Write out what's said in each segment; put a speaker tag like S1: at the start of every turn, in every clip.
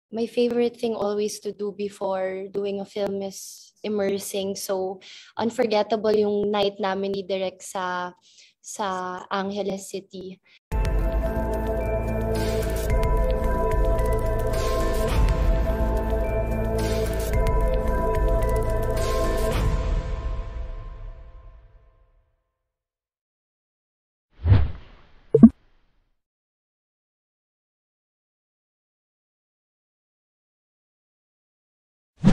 S1: my favorite thing always to do before doing a film is immersing. So, unforgettable yung night namin ni Direk sa Angeles City.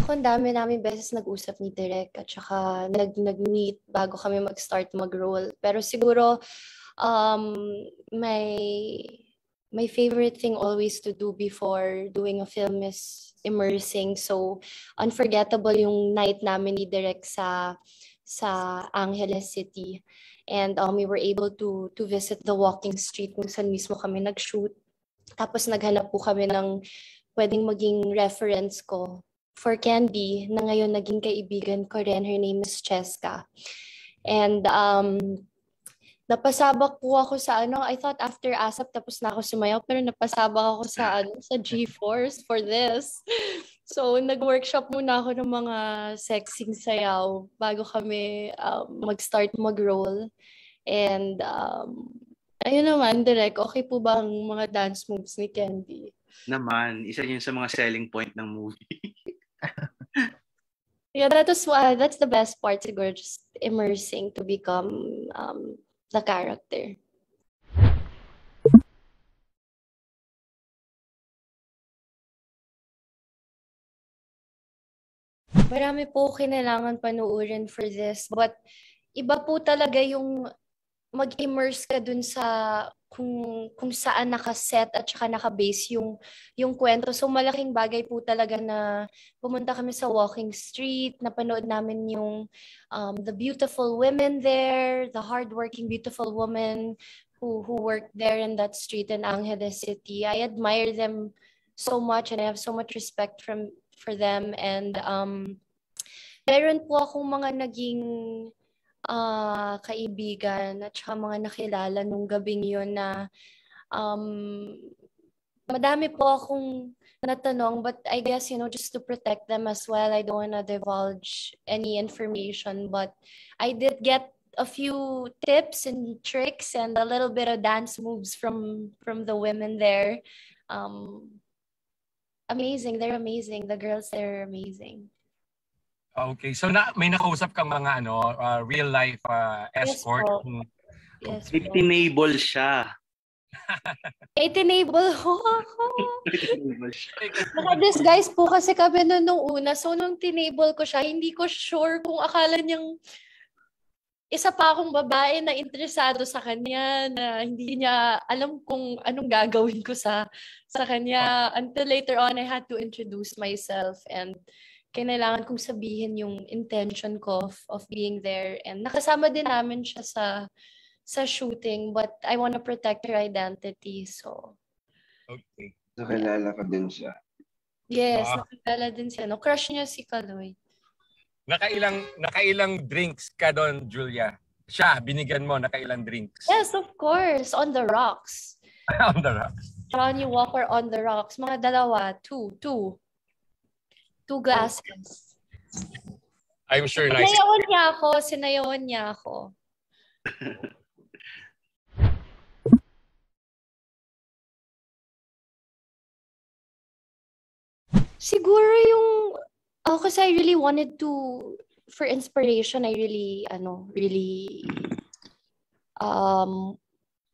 S1: Ako, ang dami namin beses nag-usap ni Direk at saka nag-meet bago kami mag-start mag-roll. Pero siguro, um, my, my favorite thing always to do before doing a film is immersing. So, unforgettable yung night namin ni Direk sa Angeles City. And we were able to visit the walking street kung saan mismo kami nag-shoot. Tapos naghanap po kami ng pwedeng maging reference ko for Candy, na ngayon naging kaibigan ko rin. Her name is Cheska. And napasabak po ako sa I thought after ASAP tapos na ako sumayaw, pero napasabak ako sa G-Force for this. So, nag-workshop muna ako ng mga sexing sayaw bago kami mag-start mag-roll. And ayun naman, Direk, okay po ba ang mga dance moves ni Candy?
S2: Naman, isa yun sa mga selling point ng movie.
S1: Yeah, that's the best part siguro, just immersing to become the character. Marami po kailangan panuorin for this, but iba po talaga yung mag-immerse ka dun sa kung saan nakaset at saka nakabase yung kwento. So malaking bagay po talaga na pumunta kami sa walking street, napanood namin yung the beautiful women there, the hardworking beautiful women who worked there in that street in Angeles City. I admire them so much and I have so much respect for them. And meron po akong mga naging kaibigan at saka mga nakilala nung gabing yun na madami po akong natanong, but I guess, just to protect them as well, I don't want to divulge any information, but I did get a few tips and tricks and a little bit of dance moves from the women there. Amazing, they're amazing. The girls there are amazing.
S3: Okay, so may nakausap kang mga real life escort?
S1: Yes,
S2: Itinable siya.
S1: Itinable ako. Naka-disguise po kasi kami nung una. So nung tinable ko siya, hindi ko sure kung akala niyang isa pa akong babae na interesado sa kanya, na hindi niya alam kung anong gagawin ko sa kanya. Until later on, I had to introduce myself and kailangan kong sabihin yung intention ko of being there. And nakasama din namin siya sa shooting, but I want to protect her identity. So,
S3: okay.
S4: Nakilala ka din siya?
S1: Yes, nakilala din siya. No, crush niya si Kaloy.
S3: Nakailang drinks ka doon, Julia? Siya, binigyan mo, nakailang drinks?
S1: Yes, of course. On the rocks.
S3: On the rocks.
S1: Johnny Walker on the rocks. Mga dalawa. Two glasses.
S3: I'm sure nice.
S1: Sinayawan niya ako. Siguro yung kasi I really wanted to, for inspiration, I really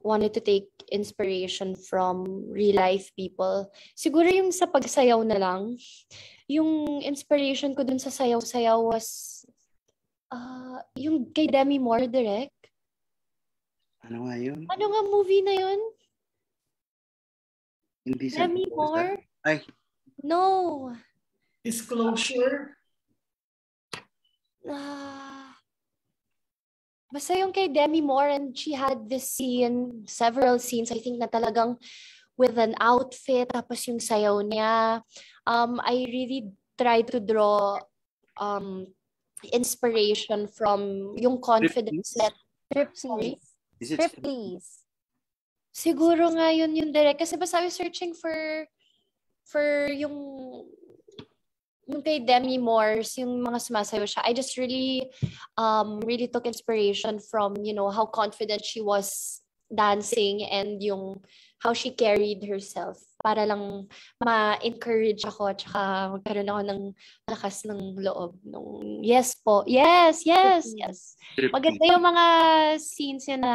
S1: wanted to take inspiration from real life people. Siguro yung sa pagsayaw na lang. Yung inspiration ko dun sa sayaw-sayaw was yung kay Demi Moore, Direk.
S2: Ano nga yun?
S1: Ano nga movie na yun?
S2: Hindi sa
S1: Demi Moore?
S2: Ay.
S1: No.
S5: Disclosure?
S1: Basta yung kay Demi Moore, and she had this scene, several scenes, I think na talagang with an outfit, tapos yung sayaw niya. I really tried to draw inspiration from yung confidence that Striptease. Siguro nga yun Direk. Kasi basta I was searching for for yung kay Demi Moore, yung mga sumasayaw siya, I just really took inspiration from, how confident she was dancing and yung how she carried herself para lang ma-encourage ako at saka magkaroon ako ng lakas ng loob. Yes po. Yes. Maganda yung mga scenes niya na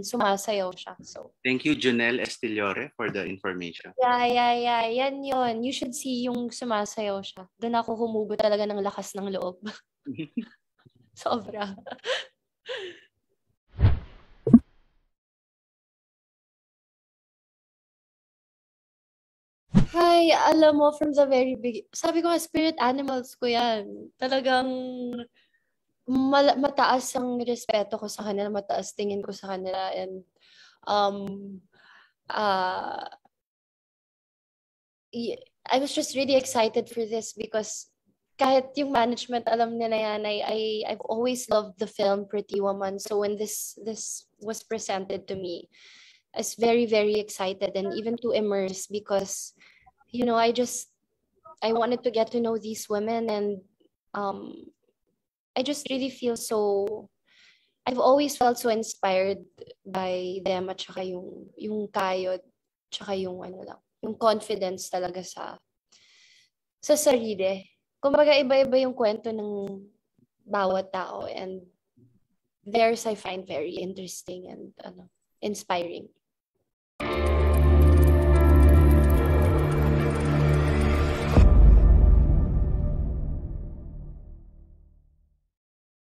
S1: sumasayaw siya. So,
S2: thank you, Junelle Estillore, for the information.
S1: Yeah. Yan yun. You should see yung sumasayaw siya. Doon ako humugo talaga ng lakas ng loob. Sobra. Hi, alam mo, from the very big, sabi ko nga, spirit animals ko yan. Talagang mataas ang respeto ko sa kanila, mataas tingin ko sa kanila, and I was just really excited for this because kahit yung management alam nila yan, I've always loved the film Pretty Woman. So when this was presented to me, I was very, very excited and even too immersed because I wanted to get to know these women, and I just really feel I've always felt so inspired by them at saka yung kayod, tsaka yung confidence talaga sa sarili. Kumbaga iba-iba yung kwento ng bawat tao, and theirs I find very interesting and inspiring.